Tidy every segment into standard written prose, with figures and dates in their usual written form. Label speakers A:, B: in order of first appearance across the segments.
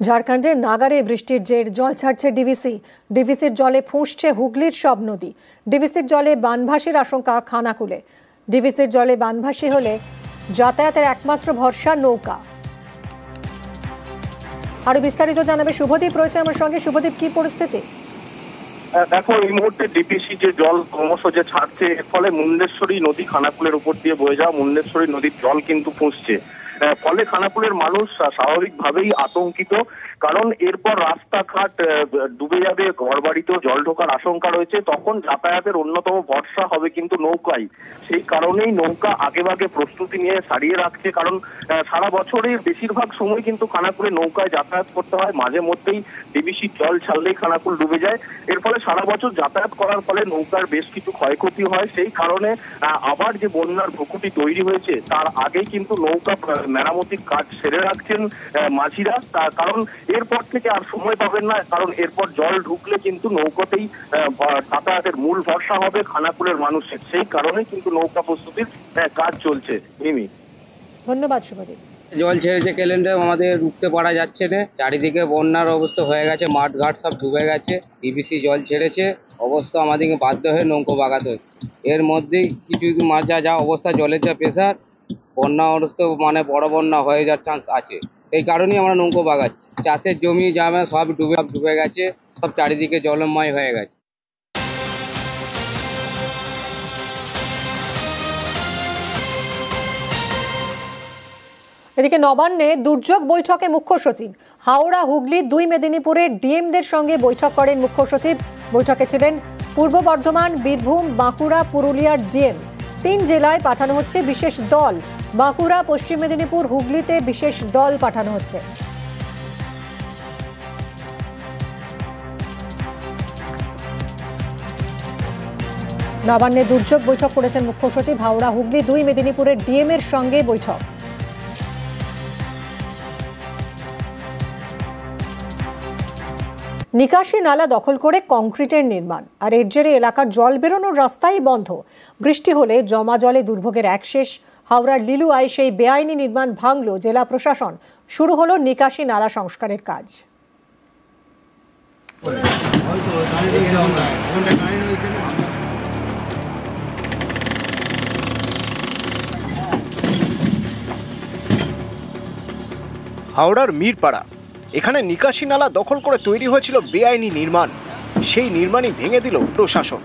A: ঝাড়খণ্ডে নাগারে বৃষ্টির জের জল ছাড়ছে ডিভিসি। ডিভিসির জলে ফুঁসছে হুগলির সব নদী। ডিভিসির জলে বানভাসির আশঙ্কা খানাকুলে। ডিভিসির জলে বানভাসি হলে যাতায়াতের একমাত্র ভরসা নৌকা। আরো বিস্তারিত জানাবে শুভদীপ, রয়েছে আমার সঙ্গে। শুভদীপ, কি পরিস্থিতি?
B: দেখো, এই মুহূর্তে ডিপিসি যে জল ক্রমশ যে ছাড়ছে, এর ফলে মুন্ডেশ্বরী নদী খানাকুলের উপর দিয়ে বয়ে যাওয়া মুন্ডেশ্বরী নদীর জল কিন্তু ফুঁসছে। ফলে খানাকুলের মানুষ স্বাভাবিকভাবেই আতঙ্কিত, কারণ এরপর রাস্তাঘাট ডুবে যাবে, ঘরবাড়িতেও জল ঢোকার আশঙ্কা রয়েছে। তখন যাতায়াতের অন্যতম ভরসা হবে কিন্তু নৌকাই। সেই কারণেই নৌকা আগেভাগে প্রস্তুতি নিয়ে সারিয়ে রাখছে, কারণ সারা বছরের বেশিরভাগ সময় কিন্তু খানাকুলে নৌকায় যাতায়াত করতে হয়। মাঝে মধ্যেই ডিভিসি জল ছাড়লেই খানাকুল ডুবে যায়। এর ফলে সারা বছর যাতায়াত করার ফলে নৌকার বেশ কিছু ক্ষয়ক্ষতি হয়। সেই কারণে আবার যে বন্যার ভুকুটি তৈরি হয়েছে, তার আগেই কিন্তু নৌকা মেরামতির কাজ সেরে রাখছেন মাঝিরা। কারণ এরপর থেকে আর সময় পাবেন না, কারণ এরপর জল ঢুকলে কিন্তু নৌকাতেই যাতায়াতের মূল ভরসা হবে খানাকুলের মানুষের। সেই কারণে কিন্তু নৌকা প্রস্তুতির কাজ চলছে। মিমি,
A: ধন্যবাদ শুভদীপ।
C: জল ছেড়েছে ক্যালেন্ডার, আমাদের রুখতে পারা যাচ্ছে না। চারিদিকে বন্যার অবস্থা হয়ে গেছে, মাঠ ঘাট সব ডুবে গেছে। ডিভিসি জল ছেড়েছে, অবস্থা আমাদেরকে বাধ্য হয়ে নৌকো বাগাতে হচ্ছে। এর মধ্যেই কিছু যা অবস্থা, জলের যা প্রেশার, বন্যা অবস্থা মানে বড় বন্যা হয়ে যাওয়ার চান্স আছে। এই কারণেই আমরা নৌকো বাগাচ্ছি। চাষের জমি জামা সব ডুবে গেছে, সব চারিদিকে জলময় হয়ে গেছে।
A: এদিকে নবান্নে দুর্যোগ বৈঠকে মুখ্য সচিব। হাওড়া, হুগলি, দুই মেদিনীপুরের ডিএমদের সঙ্গে বৈঠক করেন মুখ্য সচিব। বৈঠকে ছিলেন পূর্ব বর্ধমান, বীরভূম, বাঁকুড়া, পুরুলিয়ার ডিএম। 3 জেলায় পাঠানো হচ্ছে বিশেষ দল। বাঁকুড়া, পশ্চিম মেদিনীপুর, হুগলিতে বিশেষ দল পাঠানো হচ্ছে। নবান্নে দুর্যোগ বৈঠক করেছেন মুখ্য সচিব। হাওড়া, হুগলি, দুই মেদিনীপুরের ডিএম এর সঙ্গে বৈঠক। নিকাশি নালা দখল করে কংক্রিটের নির্মাণ, আর এর জেরে এলাকার জল বেরোনোর রাস্তাই বন্ধ। বৃষ্টি হলে জমা জলে দুর্ভোগের এক শেষ। হাওড়ার লিলুয়ায় সেই বেআইনি নির্মাণ ভাঙল জেলা প্রশাসন। শুরু হলো নিকাশি নালা সংস্কারের কাজ।
D: হাওড়ার মিরপাড়া, এখানে নিকাশি নালা দখল করে তৈরি হয়েছিল বেআইনি নির্মাণ। সেই নির্মাণই ভেঙে দিল প্রশাসন।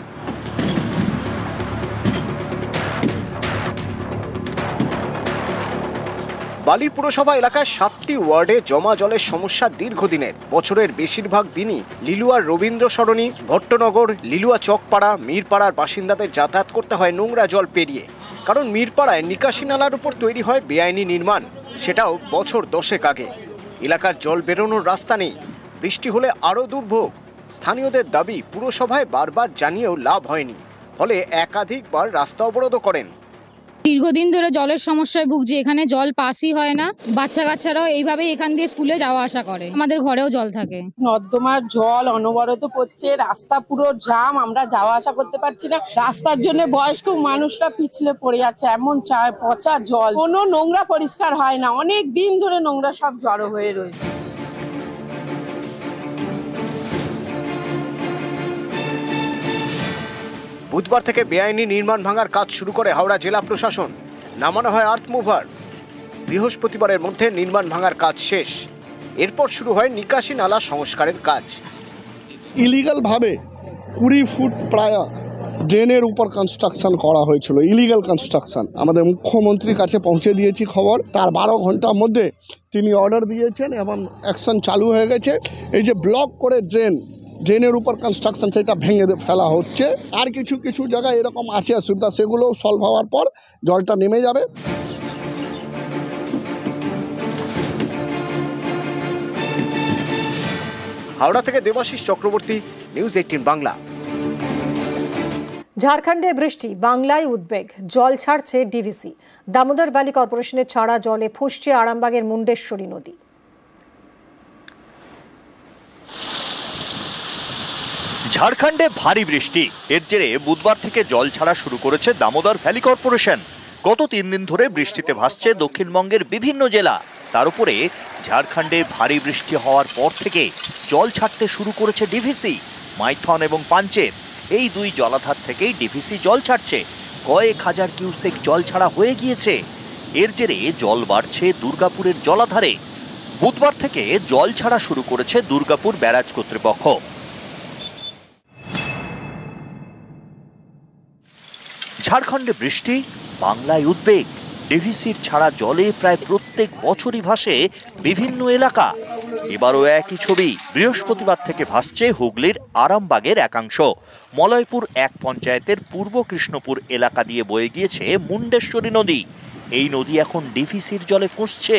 D: বালি পুরসভা এলাকায় 7টি ওয়ার্ডে জমা জলের সমস্যা দীর্ঘদিনের। বছরের বেশিরভাগ দিনই লিলুয়ার রবীন্দ্র সরণি, ভট্টনগর, লিলুয়া চকপাড়া, মিরপাড়ার বাসিন্দাদের যাতায়াত করতে হয় নোংরা জল পেরিয়ে। কারণ মিরপাড়ায় নিকাশি নালার উপর তৈরি হয় বেআইনি নির্মাণ, সেটাও বছর 10 আগে। এলাকার জল বেরোনোর রাস্তা নেই, বৃষ্টি হলে আরও দুর্ভোগ। স্থানীয়দের দাবি, পুরসভায় বারবার জানিয়েও লাভ হয়নি, ফলে একাধিকবার রাস্তা অবরোধ করেন।
E: দীর্ঘদিন ধরে জলের সমস্যায় ভুগছি। এখানে জল পাসই হয় না। বাচ্চা কাচ্চারাও এইভাবেই এখান দিয়ে স্কুলে যাওয়া আসা করে। আমাদের ঘরেও জল থাকে।
F: নর্দমার জল অনবরত পড়ছে, রাস্তা পুরো জাম, আমরা যাওয়া আসা করতে পারছি না। রাস্তার জন্য বয়স্ক মানুষরা পিছলে পড়ে যাচ্ছে, এমন পচা জল, কোনো নোংরা পরিষ্কার হয় না। অনেক দিন ধরে নোংরা সব জড়ো হয়ে রয়েছে।
D: বুধবার থেকে বেআইনি নির্মাণ ভাঙার কাজ শুরু করে হাওড়া জেলা প্রশাসন। নামানো হয় আর্থ মুভার। বৃহস্পতিবারের মধ্যে নির্মাণ ভাঙার কাজ শেষ। এরপর শুরু হয় নিকাশি নালা সংস্কারের কাজ।
G: ইলিগাল ভাবে 20 ফুট প্রায় ড্রেনের উপর কনস্ট্রাকশন করা হয়েছিল, ইলিগাল কনস্ট্রাকশন। আমাদের মুখ্যমন্ত্রীর কাছে পৌঁছে দিয়েছি খবর। তার 12 ঘন্টার মধ্যে তিনি অর্ডার দিয়েছেন এবং অ্যাকশন চালু হয়ে গেছে। এই যে ব্লক করে ড্রেনের উপর কনস্ট্রাকশন, সেটা ভেঙে ফেলা হচ্ছে। আর কিছু কিছু জায়গায় এরকম আছে অসুবিধা, সেগুলো সলভ হওয়ার পর জলটা নেমে যাবে।
D: হাওড়া থেকে দেবাশিস চক্রবর্তী, নিউজ 18 বাংলা।
A: ঝাড়খণ্ডে বৃষ্টি, বাংলায় উদ্বেগ। জল ছাড়ছে ডিভিসি। দামোদর ভ্যালি কর্পোরেশনের ছাড়া জলে ফুঁসছে আরামবাগের মুন্ডেশ্বরী নদী।
H: ঝাড়খণ্ডে ভারী বৃষ্টি, এর জেরে বুধবার থেকে জল ছাড়া শুরু করেছে দামোদর ভ্যালি কর্পোরেশন। গত 3 দিন ধরে বৃষ্টিতে ভাসছে দক্ষিণবঙ্গের বিভিন্ন জেলা। তার উপরে ঝাড়খণ্ডে ভারী বৃষ্টি হওয়ার পর থেকে জল ছাড়তে শুরু করেছে ডিভিসি। মাইথন এবং পাঞ্চের এই দুই জলাধার থেকেই ডিভিসি জল ছাড়ছে। কয়েক হাজার কিউসেক জল ছাড়া হয়ে গিয়েছে। এর জেরে জল বাড়ছে দুর্গাপুরের জলাধারে। বুধবার থেকে জল ছাড়া শুরু করেছে দুর্গাপুর ব্যারাজ কর্তৃপক্ষ। ঝাড়খণ্ডে বৃষ্টি, বাংলায় উদ্বেগ। ডিভিসির ছাড়া জলে প্রায় প্রত্যেক বছরই ভাসে বিভিন্ন এলাকা। এবারও একই ছবি। বৃহস্পতিবার থেকে ভাসছে হুগলির আরামবাগের একাংশ। মলয়পুর এক পঞ্চায়েতের পূর্ব কৃষ্ণপুর এলাকা দিয়ে বয়ে গিয়েছে মুন্ডেশ্বরী নদী। এই নদী এখন ডিভিসির জলে ফুঁসছে।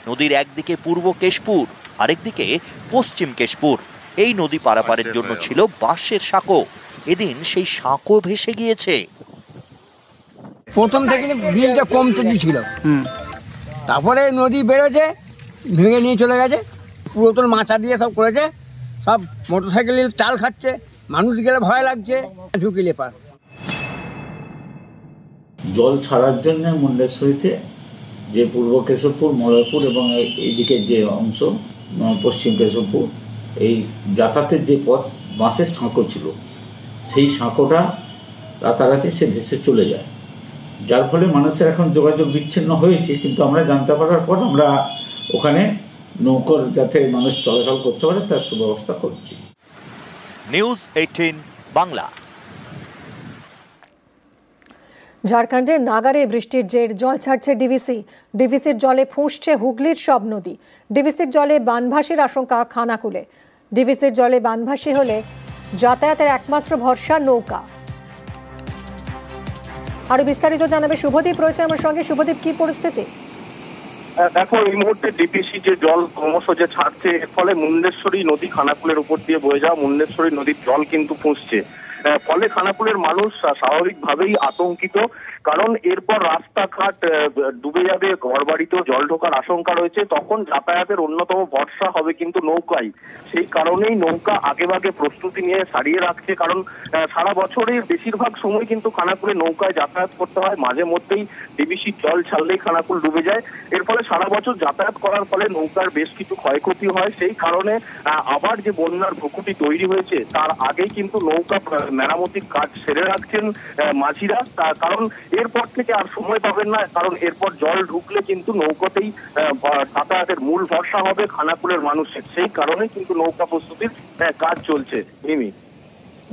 H: নদীর একদিকে পূর্ব কেশপুর, আরেকদিকে পশ্চিম কেশপুর। এই নদী পারাপারের জন্য ছিল বাঁশের সাঁকো। এদিন সেই সাঁকো ভেসে গিয়েছে।
I: প্রথম থেকে বিলটা কমতে ছিল, তারপরে নদী বেরোছে, ভেঙে নিয়ে চলে গেছে। পুরাতন মাথা দিয়ে সব করেছে, সব মোটরসাইকেলের চাল খাচ্ছে, মানুষ গেলে ভয় লাগছে, ঝুঁকিলে পার।
J: জল ছাড়ার জন্য মুন্ডেশ্বরীতে যে পূর্ব কেশবপুর, মলয়পুর এবং এইদিকে যে অংশ পশ্চিম কেশবপুর, এই যাতায়াতের যে পথ বাঁশের সাঁকো ছিল, সেই সাঁকোটা রাতারাতি সে ভেসে চলে যায়, যার ফলে মানুষের এখন যোগাযোগ বিচ্ছিন্ন হয়েছে। কিন্তু আমরা জানতে পারার পর আমরা ওখানে নৌকোর যাতে মানুষ চলাচল করতে পারে তার সুব্যবস্থা করছি।
H: নিউজ 18 বাংলা।
A: ঝাড়খণ্ডে নাগারে বৃষ্টির জের জল ছাড়ছে ডিভিসি। ডিভিসির জলে ফুঁসছে হুগলির সব নদী। ডিভিসির জলে বানভাসির আশঙ্কা খানাকুলে। ডিভিসির জলে বানভাসি হলে যাতায়াতের একমাত্র ভরসা নৌকা। আরো বিস্তারিত জানাবে শুভদীপ, রয়েছে আমার সঙ্গে। শুভদীপ, কি পরিস্থিতি?
B: দেখো, এই মুহূর্তে ডিপিসি যে জল ক্রমশ যে ছাড়ছে, এর ফলে মুন্ডেশ্বরী নদী খানাকুলের উপর দিয়ে বয়ে যাওয়া মুন্ডেশ্বরী নদীর জল কিন্তু ফুঁসছে। ফলে খানাকুলের মানুষ স্বাভাবিকভাবেই আতঙ্কিত, কারণ এরপর রাস্তাঘাট ডুবে যাবে, ঘরবাড়িতেও জল ঢোকার আশঙ্কা রয়েছে। তখন যাতায়াতের অন্যতম ভরসা হবে কিন্তু নৌকাই। সেই কারণেই নৌকা আগেভাগে প্রস্তুতি নিয়ে সারিয়ে রাখছে, কারণ সারা বছরের বেশিরভাগ সময় কিন্তু খানাকুলে নৌকায় যাতায়াত করতে হয়। মাঝে মধ্যেই ডিভিসির জল ছাড়লেই খানাকুল ডুবে যায়। এর ফলে সারা বছর যাতায়াত করার ফলে নৌকার বেশ কিছু ক্ষয়ক্ষতি হয়। সেই কারণে আবার যে বন্যার ভুকুটি তৈরি হয়েছে, তার আগেই কিন্তু নৌকা মেরামতির কাজ সেরে রাখছেন মাঝিরা, কারণ এরপর থেকে আর সময় পাবেন না। কারণ এরপর জল ঢুকলে কিন্তু নৌকাতেই যাতায়াতের মূল ভরসা হবে খানাকুলের মানুষের। সেই কারণে কিন্তু নৌকা প্রস্তুতির কাজ চলছে।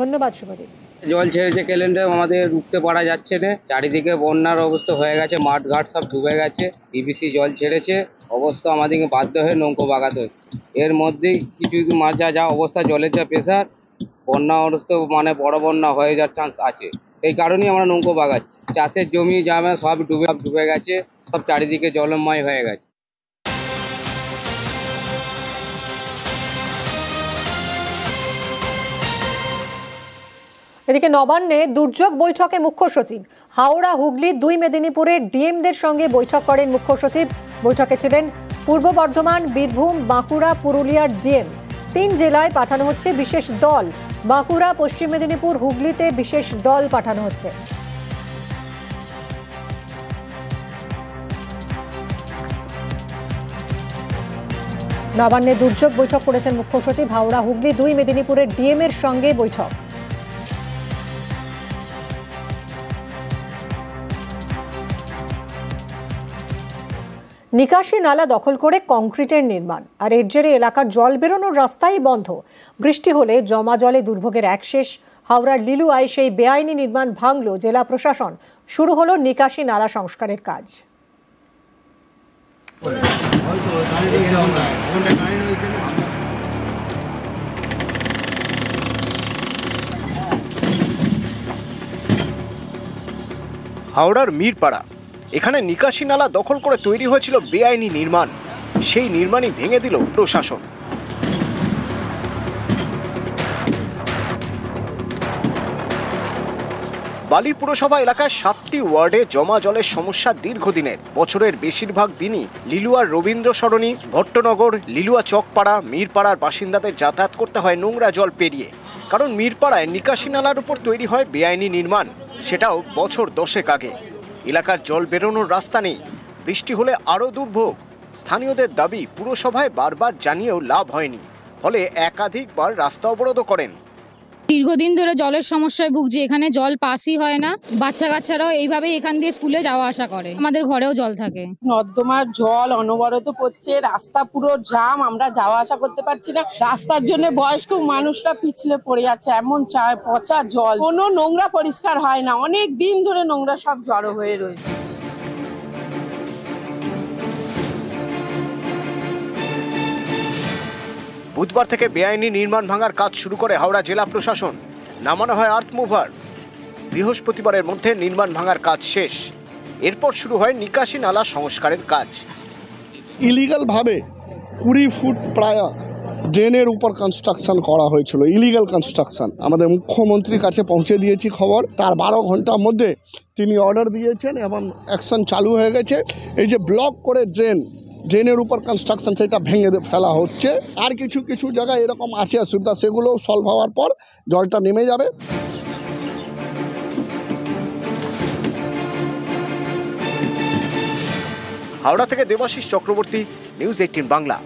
A: ধন্যবাদ শুভদীপ।
C: জল ছেড়েছে ক্যালেন্ডে, আমাদের রুখতে পারা যাচ্ছে না। চারিদিকে বন্যার অবস্থা হয়ে গেছে, মাঠ ঘাট সব ডুবে গেছে। ডিভিসি জল ছেড়েছে, অবস্থা আমাদেরকে বাধ্য হয়ে নৌকো বাগাতে হচ্ছে। এর মধ্যেই কিছু যা অবস্থা, জলের যা প্রেশার, বন্যা অবস্থা মানে বড় বন্যা হয়ে যাওয়ার চান্স আছে। এই কারণেই আমরা নৌকো বাগাচ্ছি। চাষের জমি জামা সব ডুবে গেছে, সব চারিদিকে জলময় হয়ে গেছে।
A: এদিকে নবান্নে দুর্যোগ বৈঠকে মুখ্য সচিব। হাওড়া, হুগলি, দুই মেদিনীপুরের ডিএমদের সঙ্গে বৈঠক করেন মুখ্য সচিব। বৈঠকে ছিলেন পূর্ব বর্ধমান, বীরভূম, বাঁকুড়া, পুরুলিয়ার ডিএম। 3 জেলায় পাঠানো হচ্ছে বিশেষ দল। বাঁকুড়া, পশ্চিম মেদিনীপুর, হুগলিতে বিশেষ দল পাঠানো হচ্ছে। নবান্নে দুর্যোগ বৈঠক করেছেন মুখ্য সচিব। হাওড়া, হুগলি, দুই মেদিনীপুরের ডিএম এর সঙ্গে বৈঠক। নিকাশি নালা দখল করে কংক্রিটের নির্মাণ, আর এর জেরে এলাকার জল বেরোনোর রাস্তাই বন্ধ। বৃষ্টি হলে জমা জলে দুর্ভোগের এক শেষ। হাওড়ার লিলুয়ায় সেই বেআইনি নির্মাণ ভাঙল জেলা প্রশাসন। শুরু হলো নিকাশি নালা সংস্কারের কাজ।
D: হাওড়ার মিরপাড়া, এখানে নিকাশি নালা দখল করে তৈরি হয়েছিল বেআইনি নির্মাণ। সেই নির্মাণই ভেঙে দিল প্রশাসন। বালি পুরসভা এলাকার 7টি ওয়ার্ডে জমা জলের সমস্যা দীর্ঘদিনের। বছরের বেশিরভাগ দিনই লিলুয়ার রবীন্দ্র সরণি, ভট্টনগর, লিলুয়া চকপাড়া, মিরপাড়ার বাসিন্দাদের যাতায়াত করতে হয় নোংরা জল পেরিয়ে। কারণ মিরপাড়ায় নিকাশি নালার উপর তৈরি হয় বেআইনি নির্মাণ, সেটাও বছর 10 আগে। এলাকার জল বেরোনোর রাস্তা নেই, বৃষ্টি হলে আরও দুর্ভোগ। স্থানীয়দের দাবি পুরসভায় বারবার জানিয়েও লাভ হয়নি, ফলে একাধিকবার রাস্তা অবরোধ করেন।
E: দীর্ঘদিন ধরে জলের সমস্যায় ভুগছি, এখানে জল পাসই হয় না। বাচ্চা কাচ্চারাও এইভাবেই এখান দিয়ে স্কুলে যাওয়া আসা করে, আমাদের ঘরেও জল থাকে।
F: নর্দমার জল অনবরত পড়ছে, রাস্তা পুরো জাম, আমরা যাওয়া আসা করতে পারছি না। রাস্তার জন্য বয়স্ক মানুষরা পিছলে পড়ে যাচ্ছে, এমন পচা জল, কোনো নোংরা পরিষ্কার হয় না, অনেক দিন ধরে নোংরা সব জড়ো হয়ে রয়েছে।
D: বুধবার থেকে বেআইনি নির্মাণ ভাঙার কাজ শুরু করে হাওড়া জেলা প্রশাসন। নামানো হয় আর্থ মুভার। বৃহস্পতিবারের মধ্যে নির্মাণ ভাঙার কাজ শেষ। এরপর শুরু হয় নিকাশি নালা সংস্কারের কাজ।
G: ইলিগালভাবে 20 ফুট প্রায় ড্রেনের উপর কনস্ট্রাকশন করা হয়েছিল, ইলিগাল কনস্ট্রাকশন। আমাদের মুখ্যমন্ত্রীর কাছে পৌঁছে দিয়েছি খবর, তার 12 ঘন্টার মধ্যে তিনি অর্ডার দিয়েছেন এবং অ্যাকশন চালু হয়ে গেছে। এই যে ব্লক করে ড্রেনের উপর কনস্ট্রাকশন, সেটা ভেঙে ফেলা হচ্ছে। আর কিছু কিছু জায়গায় এরকম আছে অসুবিধা, সেগুলো সলভ হওয়ার পর জলটা নেমে যাবে।
D: হাওড়া থেকে দেবাশিস চক্রবর্তী, নিউজ 18 বাংলা।